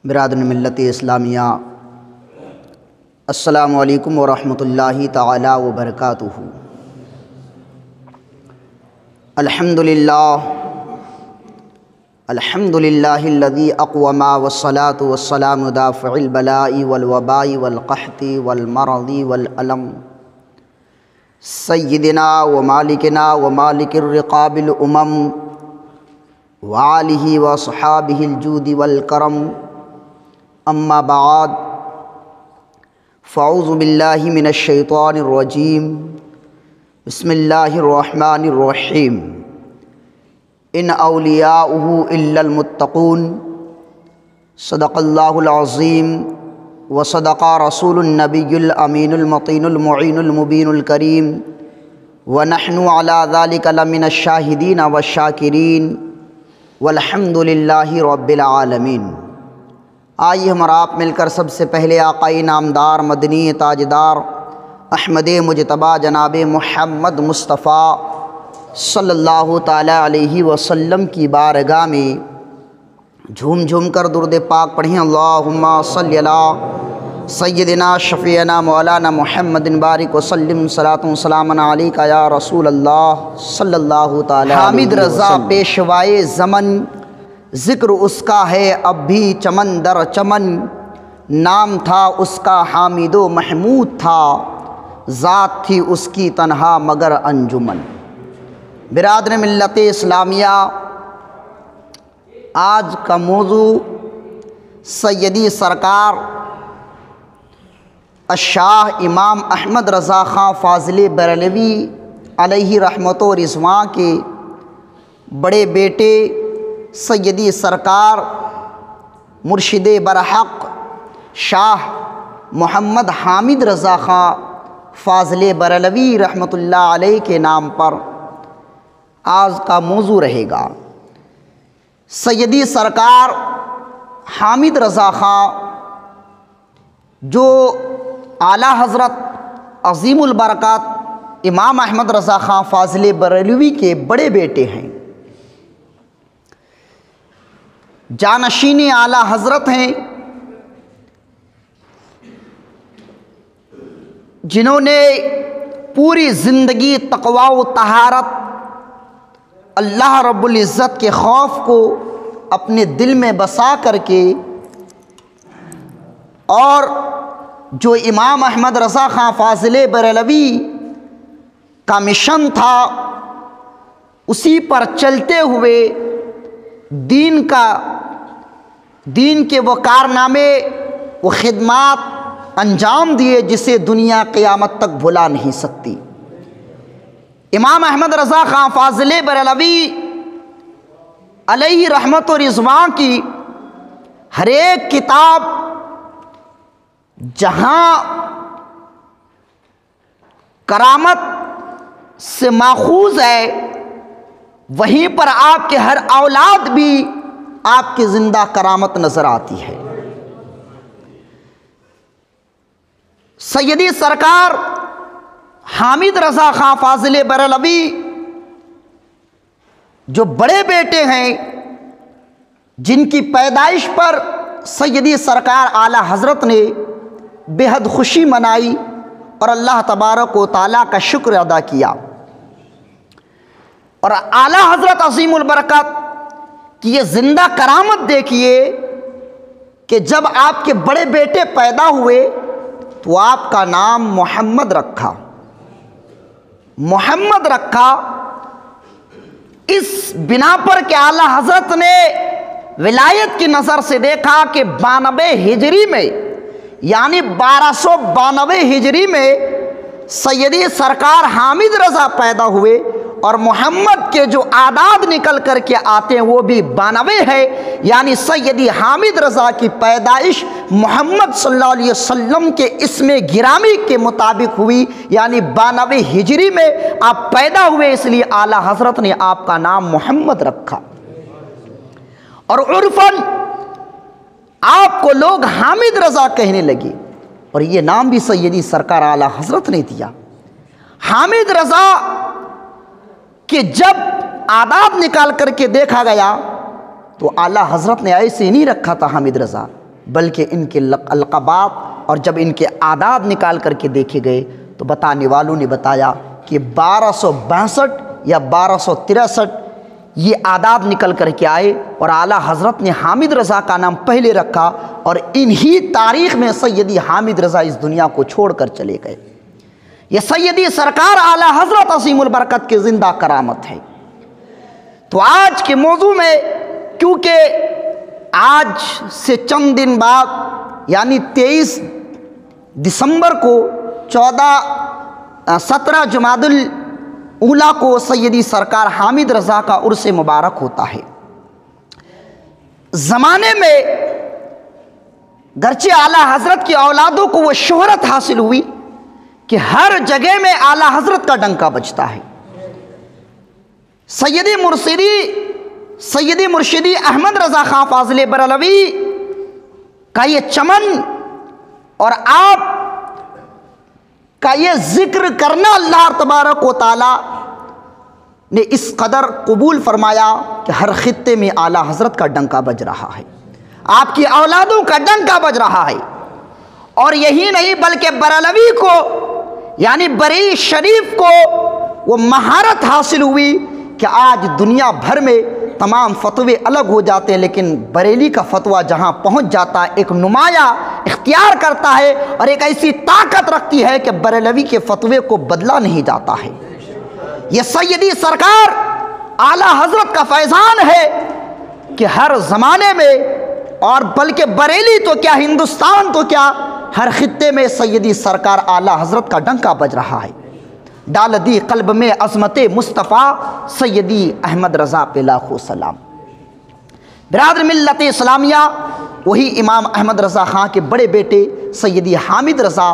برادران ملت اسلامیہ، السلام علیکم ورحمۃ اللہ تعالی وبرکاتہ۔ الحمدللہ الذی اقوم والصلاة والسلام دافع البلاء والوباء والقحط والمرض والألم سیدنا ومالکنا ومالک الرقاب الامم وآلہ وصحابہ الجود والکرم، اما بعد فاعوذ باللہ من الشیطان الرجیم، بسم اللہ الرحمن الرحیم۔ ان اولیاؤہ الا المتقون، صدق اللہ العظیم وصدق رسول النبی الامین المطین المعین المبین الکریم، ونحن علی ذلک لمن الشاہدین والشاکرین، والحمد للہ رب العالمین۔ آئیے ہم اور آپ مل کر سب سے پہلے آقائی نامدار مدنی تاجدار احمد مجتبیٰ جناب محمد مصطفیٰ صلی اللہ تعالیٰ علیہ وسلم کی بارگاہ میں جھوم جھوم کر درود پاک پڑھیں۔ اللہم صلی علی سیدنا شفیعنا مولانا محمد بارک وسلم، صلاۃ و سلام علیک یا رسول اللہ صلی اللہ تعالیٰ علیہ وسلم۔ حامد رضا پیشوائے زمن، ذکر اس کا ہے اب بھی چمن در چمن، نام تھا اس کا حامد و محمود تھا، ذات تھی اس کی تنہا مگر انجمن۔ برادر ملت اسلامیہ، آج کا موضوع سیدی سرکار الشاہ امام احمد رضا خاں فاضل بریلوی علیہ رحمت و رضوان کے بڑے بیٹے سیدی سرکار مرشد برحق شاہ محمد حامد رضا خاں فاضل بریلوی رحمۃ اللہ علیہ کے نام پر آج کا موضوع رہے گا۔ سیدی سرکار حامد رضا خاں جو اعلیٰ حضرت عظیم البرکات امام احمد رضا خاں فاضل بریلوی کے بڑے بیٹے ہیں، جانشین اعلیٰ حضرت ہیں، جنہوں نے پوری زندگی تقویٰ و طہارت، اللہ رب العزت کے خوف کو اپنے دل میں بسا کر کے، اور جو امام احمد رضا خاں فاضل بریلوی کا مشن تھا اسی پر چلتے ہوئے دین کے وہ کارنامے، وہ خدمات انجام دیے جسے دنیا قیامت تک بھلا نہیں سکتی۔ امام احمد رضا خاں فاضل بریلوی علیہ رحمت و رضوان کی ہر ایک کتاب جہاں کرامت سے ماخوذ ہے، وہیں پر آپ کے ہر اولاد بھی آپ کی زندہ کرامت نظر آتی ہے۔ سیدی سرکار حامد رضا خاں فاضل بریلوی جو بڑے بیٹے ہیں، جن کی پیدائش پر سیدی سرکار اعلیٰ حضرت نے بے حد خوشی منائی اور اللہ تبارک و تعالیٰ کا شکر ادا کیا، اور اعلیٰ حضرت عظیم البرکت کی یہ زندہ کرامت دیکھیے کہ جب آپ کے بڑے بیٹے پیدا ہوئے تو آپ کا نام محمد رکھا۔ محمد رکھا اس بنا پر کہ اعلیٰ حضرت نے ولایت کی نظر سے دیکھا کہ 92 ہجری میں، یعنی 1292 ہجری میں سیدی سرکار حامد رضا پیدا ہوئے، اور محمد کے جو اعداد نکل کر کے آتے ہیں وہ بھی 92 ہے، یعنی سیدی حامد رضا کی پیدائش محمد صلی اللہ علیہ وسلم کے اسم گرامی کے مطابق ہوئی، یعنی 92 ہجری میں آپ پیدا ہوئے، اس لیے اعلیٰ حضرت نے آپ کا نام محمد رکھا۔ اور عرفاً آپ کو لوگ حامد رضا کہنے لگے، اور یہ نام بھی سیدی سرکار اعلیٰ حضرت نے دیا۔ حامد رضا کہ جب اعداد نکال کر کے دیکھا گیا تو اعلیٰ حضرت نے ایسے نہیں رکھا تھا حامد رضا، بلکہ ان کے القابات اور جب ان کے اعداد نکال کر کے دیکھے گئے تو بتانے والوں نے بتایا کہ 1262 یا 1263 یہ اعداد نکل کر کے آئے، اور اعلیٰ حضرت نے حامد رضا کا نام پہلے رکھا، اور انہی تاریخ میں سیدی حامد رضا اس دنیا کو چھوڑ کر چلے گئے۔ یہ سیدی سرکار اعلیٰ حضرت عظیم البرکت کی زندہ کرامت ہے۔ تو آج کے موضوع میں، کیونکہ آج سے چند دن بعد یعنی 23 دسمبر کو 17 جمادی الاولیٰ کو سیدی سرکار حامد رضا کا عرس مبارک ہوتا ہے۔ زمانے میں گرچہ اعلیٰ حضرت کی اولادوں کو وہ شہرت حاصل ہوئی کہ ہر جگہ میں اعلیٰ حضرت کا ڈنکا بجتا ہے۔ سیدی مرشدی احمد رضا خان فاضل بریلوی کا یہ چمن اور آپ کا یہ ذکر کرنا اللہ تبارک و تعالی نے اس قدر قبول فرمایا کہ ہر خطے میں اعلیٰ حضرت کا ڈنکا بج رہا ہے، آپ کی اولادوں کا ڈنکا بج رہا ہے۔ اور یہی نہیں بلکہ بریلوی کو یعنی بریلی شریف کو وہ مہارت حاصل ہوئی کہ آج دنیا بھر میں تمام فتوے الگ ہو جاتے ہیں، لیکن بریلی کا فتویٰ جہاں پہنچ جاتا ہے ایک نمایاں اختیار کرتا ہے اور ایک ایسی طاقت رکھتی ہے کہ بریلوی کے فتوے کو بدلا نہیں جاتا ہے۔ یہ سیدی سرکار اعلیٰ حضرت کا فیضان ہے کہ ہر زمانے میں، اور بلکہ بریلی تو کیا ہندوستان تو کیا ہر خطے میں سیدی سرکار اعلیٰ حضرت کا ڈنکا بج رہا ہے۔ ڈال دی قلب میں عظمت مصطفیٰ سیدی احمد رضا پہ لاکھوں سلام۔ برادر ملت اسلامیہ، وہی امام احمد رضا خان کے بڑے بیٹے سیدی حامد رضا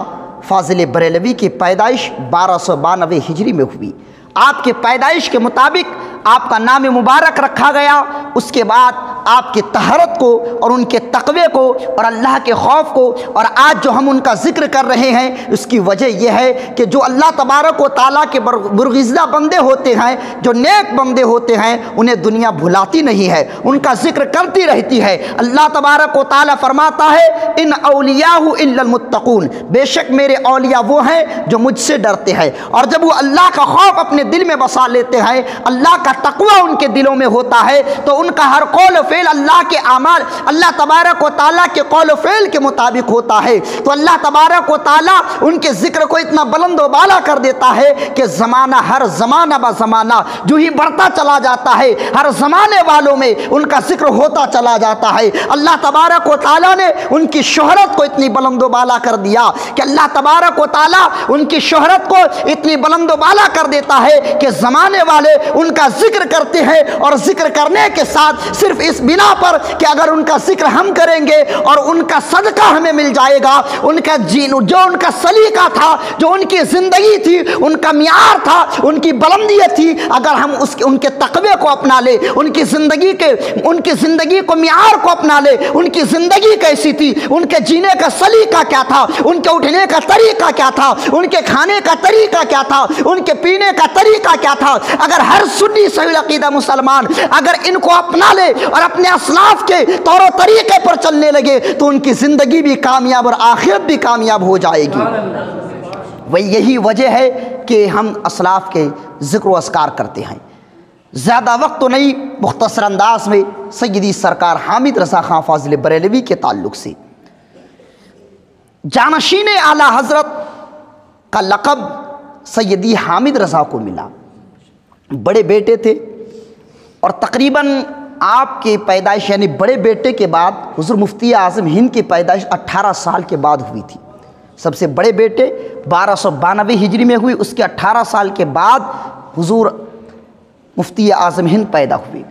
فاضل بریلوی کی پیدائش 1292 ہجری میں ہوئی۔ آپ کے پیدائش کے مطابق آپ کا نام مبارک رکھا گیا، اس کے بعد آپ کی طہارت کو اور ان کے تقوی کو اور اللہ کے خوف کو، اور آج جو ہم ان کا ذکر کر رہے ہیں اس کی وجہ یہ ہے کہ جو اللہ تبارک و تعالیٰ کے برگزیدہ بندے ہوتے ہیں، جو نیک بندے ہوتے ہیں، انہیں دنیا بھلاتی نہیں ہے، ان کا ذکر کرتی رہتی ہے۔ اللہ تبارک و تعالیٰ فرماتا ہے ان اولیاء الا المتقون، بے شک میرے اولیاء وہ ہیں جو مجھ سے ڈرتے ہیں، اور جب وہ اللہ کا خوف اپنے دل میں بسا لیتے ہیں، اللہ کا تقوی ان کے دلوں میں ہوتا ہے، تو ان کا ہر قول و فعل اللہ کے اعمال اللہ تبارک و تعالیٰ کے قول و فعل کے مطابق ہوتا ہے۔ تو اللہ تبارک و تعالیٰ ان کے ذکر کو اتنا بلند و بالا کر دیتا ہے کہ ہر زمانہ با زمانہ جو ہی بڑھتا چلا جاتا ہے، ہر زمانے والوں میں ان کا ذکر ہوتا چلا جاتا ہے۔ اللہ تبارک و تعالیٰ نے ان کی شہرت کو اتنی بلند و بالا کر دیا کہ اللہ تبارک و تعالیٰ ان کی شہرت کو اتنی بلند و بالا کر دیتا ہے کہ زمانے والے ان کا ذکر کرتے ہیں، اور ذکر کرنے کے ساتھ صرف اس بنا پر کہ اگر ان کا ذکر ہم کریں گے اور ان کا صدقہ ہمیں مل جائے گا، ان کا جو ان کا سلیقہ تھا، جو ان کی زندگی تھی، ان کا معیار تھا، ان کی بلندیت تھی، اگر ہم ان کے تقوی کو اپنا لے، ان کی زندگی کو معیار کو اپنا لے، ان کی زندگی کیسی تھی، ان کے جینے کا سلیقہ کیا تھا، ان کے اٹھنے کا طریقہ کیا تھا، ان کے کھانے کا طریقہ کیا تھا، ان کے پینے کا طریقہ کیا تھا، اگر ہر سنی صحیح عقیدہ مسلمان اگر ان کو اپنا لے اور اپنے اسلاف کے طور و طریقے پر چلنے لگے تو ان کی زندگی بھی کامیاب اور آخرت بھی کامیاب ہو جائے گی۔ وہی یہی وجہ ہے کہ ہم اسلاف کے ذکر و اذکار کرتے ہیں۔ زیادہ وقت تو نہیں، مختصر انداز میں سیدی سرکار حامد رضا خان فاضل بریلوی کے تعلق سے جانشین اعلیٰ حضرت کا لقب سیدی حامد رضا کو ملا۔ بڑے بیٹے تھے، اور تقریباً آپ کی پیدائش یعنی بڑے بیٹے کے بعد حضور مفتی اعظم ہند کی پیدائش 18 سال کے بعد ہوئی تھی۔ سب سے بڑے بیٹے 1292 ہجری میں ہوئی، اس کے 18 سال کے بعد حضور مفتی اعظم ہند پیدا ہوئے۔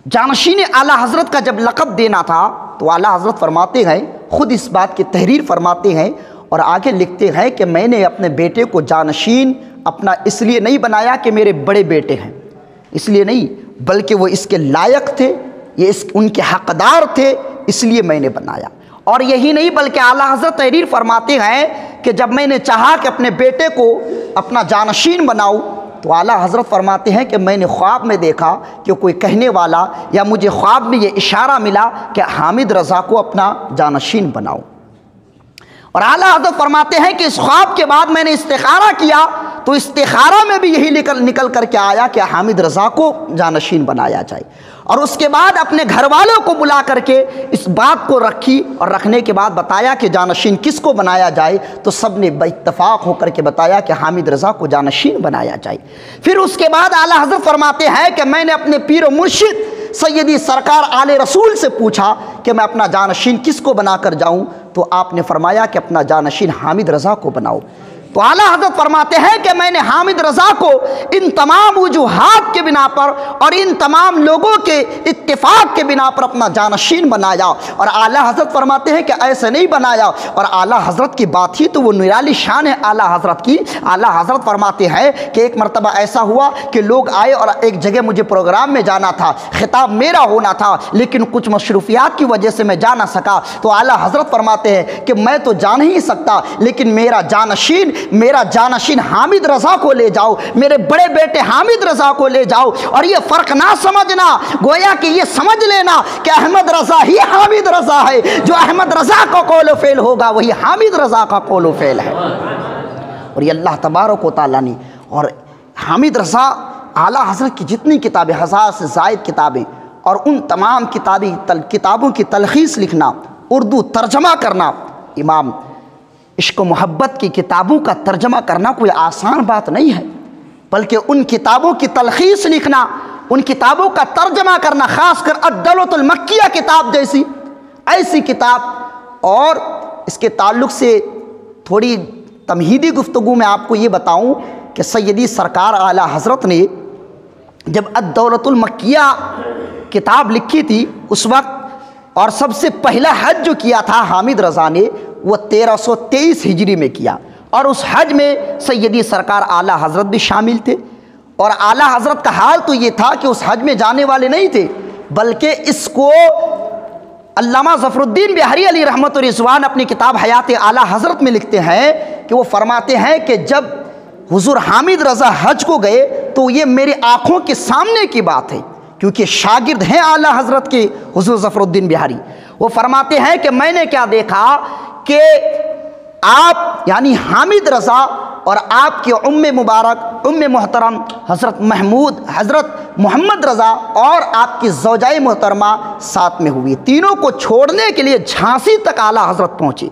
جانشین اعلیٰ حضرت کا جب لقب دینا تھا تو اعلیٰ حضرت فرماتے ہیں، خود اس بات کی تحریر فرماتے ہیں اور آگے لکھتے ہیں کہ میں نے اپنے بیٹے کو جانشین اپنا اس لیے نہیں بنایا کہ میرے بڑے بیٹے ہیں، اس لیے نہیں، بلکہ وہ اس کے لائق تھے، یہ ان کے حقدار تھے، اس لیے میں نے بنایا۔ اور یہی نہیں بلکہ اعلیٰ حضرت تحریر فرماتے ہیں کہ جب میں نے چاہا کہ اپنے بیٹے کو اپنا جانشین بناؤں تو اعلیٰ حضرت فرماتے ہیں کہ میں نے خواب میں دیکھا کہ کوئی کہنے والا یا مجھے خواب میں یہ اشارہ ملا کہ حامد رضا کو اپنا جانشین بناؤ۔ اور اعلیٰ حضرت فرماتے ہیں کہ اس خواب کے بعد میں نے استخارہ کیا تو استخارہ میں بھی یہی نکل کر کے آیا کہ حامد رضا کو جانشین بنایا جائے۔ اور اس کے بعد اپنے گھر والوں کو بلا کر کے اس بات کو رکھی اور رکھنے کے بعد بتایا کہ جانشین کس کو بنایا جائے، تو سب نے اتفاق ہو کر کے بتایا کہ حامد رضا کو جانشین بنایا جائے۔ پھر اس کے بعد اعلیٰ حضرت فرماتے ہیں کہ میں نے اپنے پیر و مرشد سیدی سرکار آل رسول سے پوچھا کہ میں اپنا جانشین کس کو بنا کر جاؤں، تو آپ نے فرمایا کہ اپنا جانشین حامد رضا کو بناؤ۔ تو اعلیٰ حضرت فرماتے ہیں کہ میں نے حامد رضا کو ان تمام وجوہات کے بنا پر اور ان تمام لوگوں کے اتفاق کے بنا پر اپنا جانشین بنایا۔ اور اعلیٰ حضرت فرماتے ہیں کہ ایسے نہیں بنایا، اور اعلیٰ حضرت کی بات ہی تو وہ نرالی شان ہے اعلیٰ حضرت کی۔ اعلیٰ حضرت فرماتے ہیں کہ ایک مرتبہ ایسا ہوا کہ لوگ آئے اور ایک جگہ مجھے پروگرام میں جانا تھا، خطاب میرا ہونا تھا، لیکن کچھ مصروفیات کی وجہ سے میں جا نہ سکا۔ تو اعلیٰ حضرت فرماتے ہیں کہ میں تو جا نہیں سکتا، لیکن میرا جانشین حامد رضا کو لے جاؤ، میرے بڑے بیٹے حامد رضا کو لے جاؤ، اور یہ فرق نہ سمجھنا، گویا کہ یہ سمجھ لینا کہ احمد رضا ہی حامد رضا ہے، جو احمد رضا کا قول و فعل ہوگا وہی حامد رضا کا قول و فعل ہے۔ اور یہ اللہ تبارک و تعالیٰ نے، اور حامد رضا اعلیٰ حضرت کی جتنی کتابیں، 1000 سے زائد کتابیں، اور ان تمام کتابوں کی تلخیص لکھنا، اردو ترجمہ کرنا، امام عشق و محبت کی کتابوں کا ترجمہ کرنا کوئی آسان بات نہیں ہے، بلکہ ان کتابوں کی تلخیص لکھنا، ان کتابوں کا ترجمہ کرنا، خاص کر الدولۃ المکیہ کتاب جیسی ایسی کتاب۔ اور اس کے تعلق سے تھوڑی تمہیدی گفتگو میں آپ کو یہ بتاؤں کہ سیدی سرکار اعلیٰ حضرت نے جب الدولۃ المکیہ کتاب لکھی تھی اس وقت، اور سب سے پہلا حج جو کیا تھا حامد رضا نے وہ 1323 ہجری میں کیا، اور اس حج میں سیدی سرکار اعلیٰ حضرت بھی شامل تھے۔ اور اعلیٰ حضرت کا حال تو یہ تھا کہ اس حج میں جانے والے نہیں تھے، بلکہ اس کو علامہ ظفر الدین بہاری علیہ رحمت و رضوان اپنی کتاب حیات اعلیٰ حضرت میں لکھتے ہیں کہ وہ فرماتے ہیں کہ جب حضور حامد رضا حج کو گئے تو یہ میری آنکھوں کے سامنے کی بات ہے، کیونکہ شاگرد ہیں اعلیٰ حضرت کے حضور ظفر الدین بہاری۔ وہ فرماتے ہیں کہ میں نے کیا دیکھا کہ آپ یعنی حامد رضا اور آپ کے ام مبارک ام محترم حضرت محمد رضا اور آپ کی زوجہ محترمہ ساتھ میں ہوئی، تینوں کو چھوڑنے کے لیے جھانسی تک اعلیٰ حضرت پہنچے۔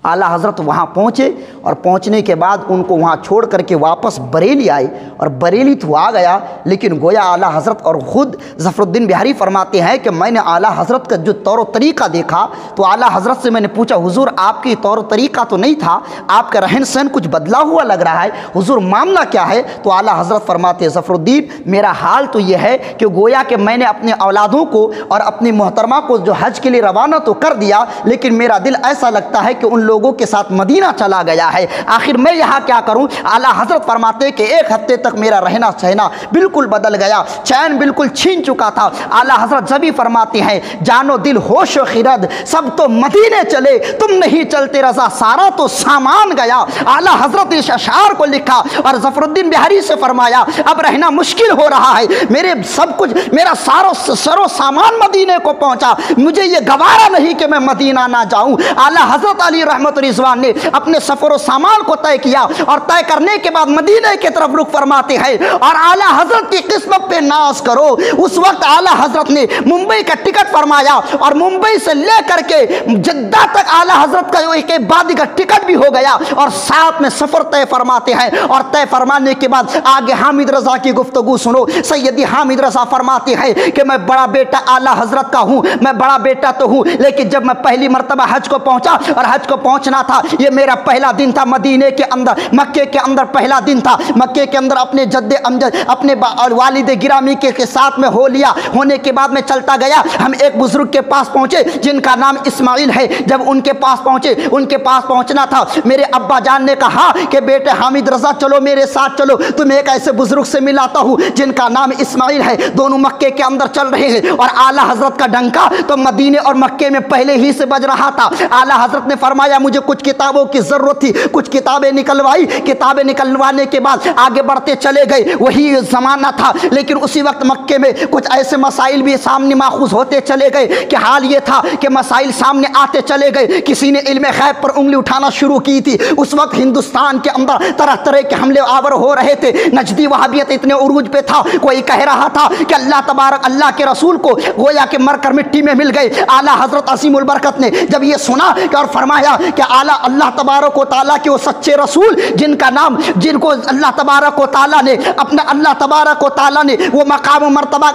اعلیٰ حضرت وہاں پہنچے، اور پہنچنے کے بعد ان کو وہاں چھوڑ کر کے واپس بریلی آئے، اور بریلی تو آ گیا، لیکن گویا اعلیٰ حضرت اور خود ظفر الدین بہاری فرماتے ہیں کہ میں نے اعلیٰ حضرت کا جو طور و طریقہ دیکھا تو اعلیٰ حضرت سے میں نے پوچھا حضور آپ کی طور و طریقہ تو نہیں تھا، آپ کا رہن سہن کچھ بدلا ہوا لگ رہا ہے، حضور معاملہ کیا ہے؟ تو اعلیٰ حضرت فرماتے ہیں ظفر الدین میرا حال تو یہ ہے کہ گویا کہ میں نے اپنے اولادوں کو اور اپنی محترمہ کو جو حج کے لیے روانہ تو کر دیا، لیکن میرا دل ایسا لگتا ہے کہ ان لوگوں کے ساتھ مدینہ چلا گیا ہے، آخر میں یہاں کیا کروں؟ اعلیٰ حضرت فرماتے کہ ایک ہفتے تک میرا رہنا سہنا بالکل بدل گیا، چین بالکل چھین چکا تھا۔ اعلیٰ حضرت جب ہی فرماتے ہیں جانو دل ہوش و خرد سب تو مدینے چلے، تم نہیں چلتے رضا سارا تو سامان گیا۔ اعلیٰ حضرت اس اشعار کو لکھا اور ظفر الدین بہاری سے فرمایا اب رہنا مشکل ہو رہا ہے، میرے سب کچھ میرا سارو سامان مدینے کو پہنچا، مجھے یہ گوارا نہیں کہ میں مدینہ نہ جاؤں۔ اعلیٰ حضرت علی رحمت رضوان نے اپنے سفر و سامان کو طے کیا، اور طے کرنے کے بعد مدینے کی طرف رخ فرماتے ہیں، اور اعلیٰ حضرت کی قسمت پہ ناز کرو اس وقت اعلیٰ حضرت نے ممبئی کا ٹکٹ فرمایا، اور ممبئی سے لے کر کے جدہ تک اعلیٰ حضرت کا ایک بعدی کا ٹکٹ بھی ہو گیا، اور ساتھ میں سفر طے فرماتے ہیں۔ اور طے فرمانے کے بعد آگے حامد رضا کی گفتگو سنو۔ سیدی حامد رضا فرماتے ہیں کہ میں بڑا بیٹا اعلیٰ حضرت کا ہوں، میں بڑا بیٹا تو ہوں، لیکن جب میں پہلی مرتبہ حج کو پہنچا، اور حج کو پہنچنا تھا، یہ میرا پہلا دن تھا مدینے کے اندر، مکے کے اندر پہلا دن تھا، مکے کے اندر اپنے جد امجد اپنے والد گرامی کے ساتھ میں ہو لیا۔ ہونے کے بعد میں چلتا گیا، ہم ایک بزرگ کے پاس پہنچے جن کا نام اسماعیل ہے۔ جب ان کے پاس پہنچے، ان کے پاس پہنچنا تھا، میرے ابا جان نے کہا کہ بیٹے حامد رضا چلو میرے ساتھ چلو، تمہیں ایک ایسے بزرگ سے ملاتا ہوں جن کا نام اسماعیل ہے۔ دونوں مکے کے اندر چل رہے ہیں، اور اعلیٰ حضرت کا ڈنکا تو مدینے اور مکے میں پہلے ہی سے بج رہا تھا۔ اعلیٰ حضرت نے فرمایا مجھے کچھ کتابوں کی ضرورت تھی، کچھ کتابیں نکلوائی، کتابیں نکلوانے کے بعد آگے بڑھتے چلے گئے، وہی زمانہ تھا، لیکن اسی وقت مکے میں کچھ ایسے مسائل بھی سامنے ماخوذ ہوتے چلے گئے کہ حال یہ تھا کہ مسائل سامنے آتے چلے گئے، کسی نے علم غیب پر انگلی اٹھانا شروع کی تھی، اس وقت ہندوستان کے اندر طرح طرح کے حملے آور ہو رہے تھے، نجدی وہابیت اتنے عروج پہ تھا، کوئی کہہ رہا تھا کہ اللہ تبارک اللہ کے رسول کو گویا کہ مر کر مٹی میں مل گئے۔ اعلیٰ حضرت عظیم البرکت نے جب یہ سنا اور فرمایا کہ اعلیٰ اللہ تبارک و تعالیٰ کے وہ سچے رسول جن کا نام، جن کو اللہ تبارک و تعالیٰ نے اپنا اللہ تبارک و تعالیٰ نے وہ مقام و مرتبہ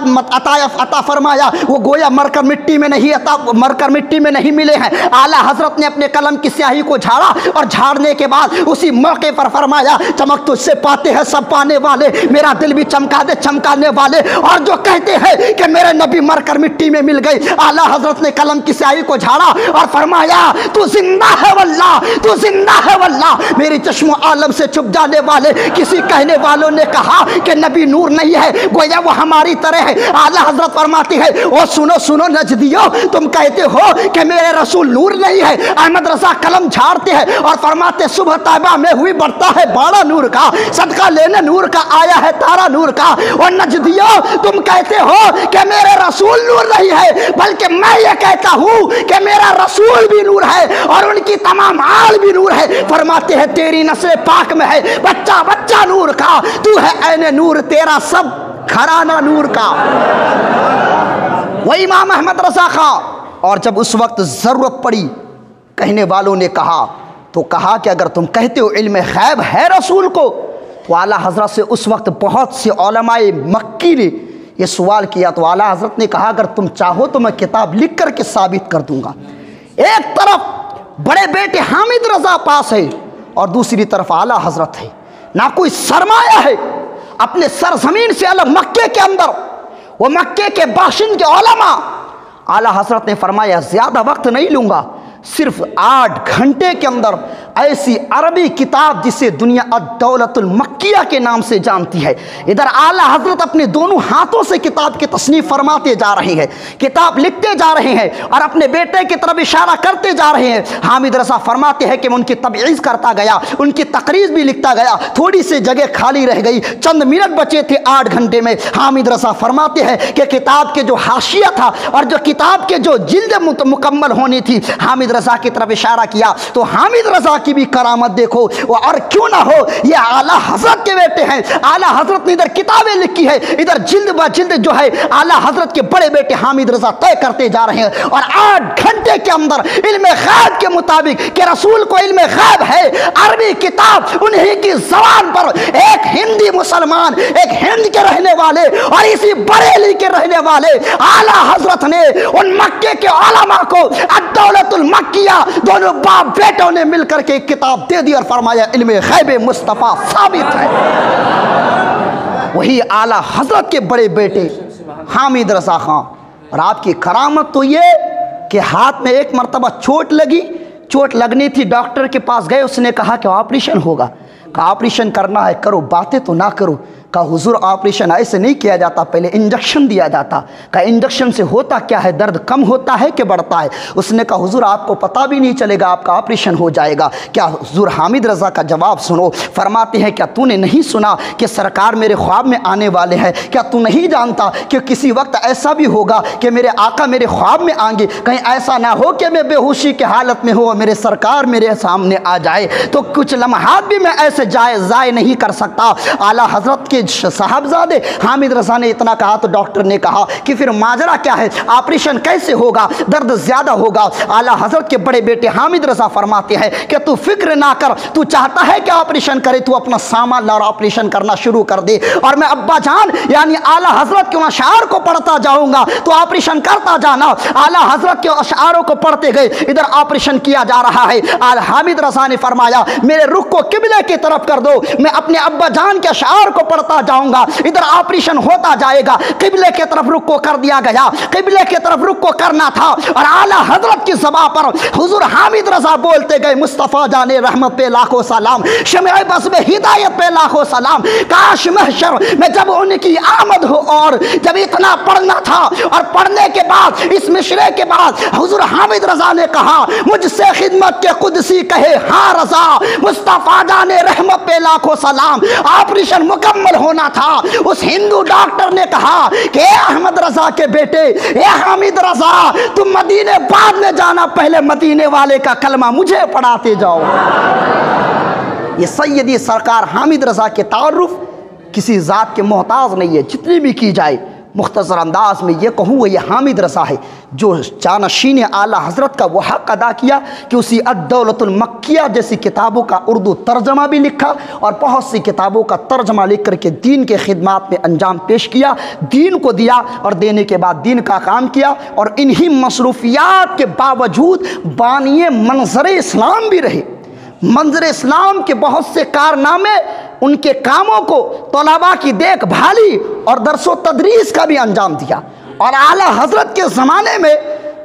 عطا فرمایا، وہ گویا مر کر مٹی میں نہیں ملے ہیں۔ اعلیٰ حضرت نے اپنے قلم کی سیاہی کو جھاڑا اور جھاڑنے کے بعد اسی موقع پر فرمایا چمک تجھ سے پاتے ہیں سب پانے والے، میرا دل بھی چمکا دے چمکانے والے، اور جو کہتے ہیں کہ میرے نبی مر کر مٹی میں مل گئی۔ اعلیٰ حضرت نے قلم کی سیاہی کو جھاڑا اور فرمایا تو زندہ ہے واللہ، تو زندہ ہے واللہ، میری چشم عالم سے چھپ جانے والے۔ کسی کہنے والوں نے کہا کہ نبی نور نہیں ہے، گویا وہ ہماری طرح ہے۔ اعلیٰ حضرت فرماتی ہے او سنو سنو نجدیو، تم کہتے ہو کہ میرے رسول نور نہیں ہے۔ احمد رضا قلم جھاڑتے ہیں اور فرماتے صبح طیبہ میں ہوئی بڑھتا ہے باڑا نور کا، صدقہ لینے نور کا آیا ہے تارا نور کا۔ اور نجدیو تم کہتے ہو کہ میرے رسول نور نہیں ہے، بلکہ میں یہ کہتا ہوں کہ میرا رسول بھی نور ہے اور ان کی تمام آل بھی نور ہے۔ فرماتے ہیں تیری نسل پاک میں ہے بچہ بچہ نور کا، تو ہے عین نور، تیرا سب گھرانہ نور کا۔ وہ امام احمد رضا خان، اور جب اس وقت ضرورت پڑی کہنے والوں نے کہا تو کہا کہ اگر تم کہتے ہو علم غیب ہے رسول کو، تو اعلیٰ حضرت سے اس وقت بہت سے علماء مکی نے یہ سوال کیا، تو اعلیٰ حضرت نے کہا اگر تم چاہو تو میں کتاب لکھ کر کے ثابت کر دوں گا۔ ایک طرف بڑے بیٹے حامد رضا پاس ہے اور دوسری طرف اعلیٰ حضرت ہے، نہ کوئی سرمایہ ہے، اپنے سرزمین سے الگ مکے کے اندر وہ مکے کے باشندے علماء۔ اعلیٰ حضرت نے فرمایا زیادہ وقت نہیں لوں گا، صرف 8 گھنٹے کے اندر ایسی عربی کتاب جسے دنیا الدولت المکیہ کے نام سے جانتی ہے، ادھر اعلیٰ حضرت اپنے دونوں ہاتھوں سے کتاب کی تصنیف فرماتے جا رہے ہیں، کتاب لکھتے جا رہے ہیں اور اپنے بیٹے کی طرف اشارہ کرتے جا رہے ہیں۔ حامد رضا فرماتے ہیں کہ میں ان کی تبعیض کرتا گیا، ان کی تقریر بھی لکھتا گیا، تھوڑی سی جگہ خالی رہ گئی، چند منٹ بچے تھے 8 گھنٹے میں۔ حامد رضا فرماتے ہیں کہ کتاب کے جو حاشیہ تھا اور جو کتاب کے جو جلد مکمل ہونی تھی، حامد رضا کی طرف اشارہ کیا تو حامد رضا کی بھی کرامت دیکھو، اور کیوں نہ ہو یہ اعلیٰ حضرت کے بیٹے ہیں۔ اعلیٰ حضرت نے ادھر کتابیں لکھی ہے، ادھر جلد با جلد جو ہے اعلیٰ حضرت کے بڑے بیٹے حامد رضا طے کرتے جا رہے ہیں، اور 8 گھنٹے کے اندر علم غیب کے مطابق کہ رسول کو علم غیب ہے، عربی کتاب انہی کی زبان پر ایک ہندی مسلمان، ایک ہند کے رہنے والے اور اسی بریلی کے رہنے والے اعلیٰ حضرت نے ان مکے کے علماء کو الدولت المکیہ دونوں باپ بیٹوں نے مل کر کے ایک کتاب دے دی اور فرمایا علم غیب مصطفیٰ ثابت ہے۔ وہی اعلیٰ حضرت کے بڑے بیٹے حامد رضا خان، اور آپ کی کرامت تو یہ کہ ہاتھ میں ایک مرتبہ چوٹ لگی، چوٹ لگنی تھی، ڈاکٹر کے پاس گئے، اس نے کہا کہ آپریشن ہوگا، کہا آپریشن کرنا ہے کرو، باتیں تو نہ کرو۔ کہا حضور آپریشن ایسے نہیں کیا جاتا، پہلے انجیکشن دیا جاتا۔ کہا انجیکشن سے ہوتا کیا ہے، درد کم ہوتا ہے کہ بڑھتا ہے؟ اس نے کہا حضور آپ کو پتہ بھی نہیں چلے گا، آپ کا آپریشن ہو جائے گا۔ کیا حضور حامد رضا کا جواب سنو، فرماتے ہیں کیا تو نے نہیں سنا کہ سرکار میرے خواب میں آنے والے ہیں؟ کیا تو نہیں جانتا کہ کسی وقت ایسا بھی ہوگا کہ میرے آقا میرے خواب میں آئیں گے؟ کہیں ایسا نہ ہو کہ میں بے ہوشی کے حالت میں ہوں اور میرے سرکار میرے سامنے آ جائے، تو کچھ لمحات بھی میں ایسے ضائع نہیں کر سکتا۔ اعلیٰ حضرت کے صاحبزادے حامد رضا نے اتنا کہا تو ڈاکٹر نے کہا کہ پھر ماجرا کیا ہے، آپریشن کیسے ہوگا، درد زیادہ ہوگا؟ اعلیٰ حضرت کے بڑے بیٹے حامد رضا فرماتے ہیں کہ تو فکر نہ کر، تو چاہتا ہے کہ آپریشن کرے، تو اپنا سامان لا اور آپریشن کرنا شروع کر دے، اور میں ابا جان یعنی اعلیٰ حضرت کے اشعار کو پڑھتا جاؤں گا، تو آپریشن کرتا جانا۔ اعلیٰ حضرت کے اشعاروں کو پڑھتے گئے، ادھر آپریشن کیا جا رہا ہے۔ حامد رضا نے فرمایا میرے رخ کو قبلے کی طرف کر دو، میں اپنے ابا جان کے اشعار کو پڑھتا بڑھتا جاؤں گا، ادھر آپریشن ہوتا جائے گا، قبلے کی طرف رخ کو کر دیا گیا، قبلے کی طرف رخ کو کرنا تھا، اور اعلیٰ حضرت کی زبان پر حضور حامد رضا بولتے گئے مصطفیٰ جان رحمت پہ لاکھوں سلام، شمع بس میں ہدایت پہ لاکھوں سلام، کاش محشر میں جب ان کی آمد ہو اور جب اتنا پڑھنا تھا، اور پڑھنے کے بعد اس مشرے کے بعد حضور حامد رضا نے کہا مجھ سے خدمت کے قدسی کہے ہاں رضا، مصطفیٰ جان رحمت پہ لاکھوں سلام، آپریشن مکمل ہونا تھا، اس ہندو ڈاکٹر نے کہا کہ اے احمد رضا کے بیٹے، اے حامد رضا، تم مدینے بعد میں جانا، پہلے مدینے والے کا کلمہ مجھے پڑھاتے جاؤ۔ یہ سیدی سرکار حامد رضا کے تعارف کسی ذات کے محتاج نہیں ہے، جتنی بھی کی جائے۔ مختصر انداز میں یہ کہوں وہ یہ حامد رضا ہے جو جانشین اعلیٰ حضرت کا وہ حق ادا کیا کہ اسی الدولۃ المکیہ جیسی کتابوں کا اردو ترجمہ بھی لکھا، اور بہت سی کتابوں کا ترجمہ لکھ کر کے دین کے خدمات میں انجام پیش کیا، دین کو دیا، اور دینے کے بعد دین کا کام کیا، اور انہی مصروفیات کے باوجود بانی منظر اسلام بھی رہے۔ منظر اسلام کے بہت سے کارنامے، ان کے کاموں کو طلباء کی دیکھ بھالی اور درس و تدریس کا بھی انجام دیا۔ اور اعلیٰ حضرت کے زمانے میں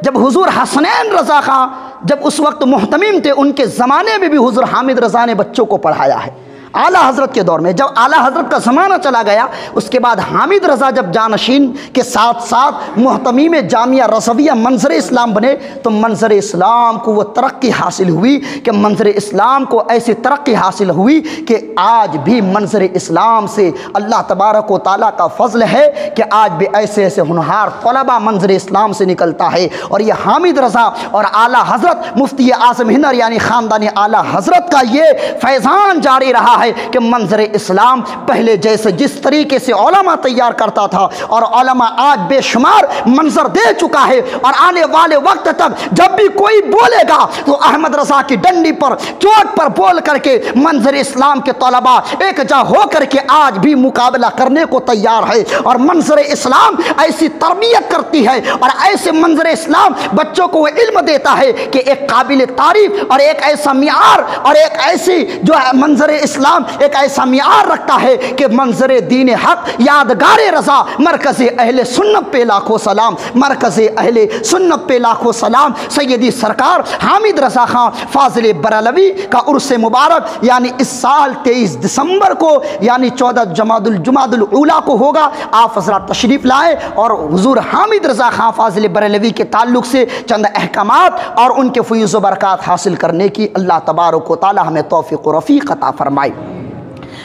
جب حضور حسنین رضا خان جب اس وقت محتمم تھے، ان کے زمانے میں بھی حضور حامد رضا نے بچوں کو پڑھایا ہے۔ اعلیٰ حضرت کے دور میں جب اعلیٰ حضرت کا زمانہ چلا گیا، اس کے بعد حامد رضا جب جانشین کے ساتھ ساتھ محتمیم جامعہ رضویہ منظر اسلام بنے، تو منظر اسلام کو وہ ترقی حاصل ہوئی کہ منظر اسلام کو ایسی ترقی حاصل ہوئی کہ آج بھی منظر اسلام سے اللہ تبارک و تعالیٰ کا فضل ہے کہ آج بھی ایسے ایسے ہنہار طلباء منظر اسلام سے نکلتا ہے۔ اور یہ حامد رضا اور اعلیٰ حضرت مفتی اعظم ہند یعنی خاندان اعلیٰ حضرت کا یہ فیضان جاری رہا ہے کہ منظر اسلام پہلے جیسے جس طریقے سے علماء تیار کرتا تھا، اور علماء آج بے شمار منظر دے چکا ہے، اور آنے والے وقت تک جب بھی کوئی بولے گا تو احمد رضا کی ڈنڈی پر چوٹ پر بول کر کے منظر اسلام کے طلباء ایک جا ہو کر کے آج بھی مقابلہ کرنے کو تیار ہے۔ اور منظر اسلام ایسی تربیت کرتی ہے، اور ایسے منظر اسلام بچوں کو وہ علم دیتا ہے کہ ایک قابل تعریف اور ایک ایسا معیار اور ایک ایسی جو ہے منظر اسلام ایک ایسا معیار رکھتا ہے کہ منظر دین حق یادگار رضا مرکز اہل سنت پہ لاکھوں سلام، مرکز اہل سنت پہ لاکھوں سلام۔ سیدی سرکار حامد رضا خان فاضل بریلوی کا عرس مبارک یعنی اس سال 23 دسمبر کو یعنی 14 جمادی الاولیٰ کو ہوگا۔ آپ حضرات تشریف لائیں اور حضور حامد رضا خان فاضل بریلوی کے تعلق سے چند احکامات اور ان کے فیض و برکات حاصل کرنے کی اللہ تبارک و تعالی ہمیں توفیق و رفیق عطا فرمائے۔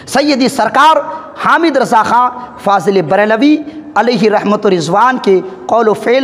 سیدی سرکار حامد رضا خان فاضل بریلوی علیہ رحمت و رضوان کے قول و فعل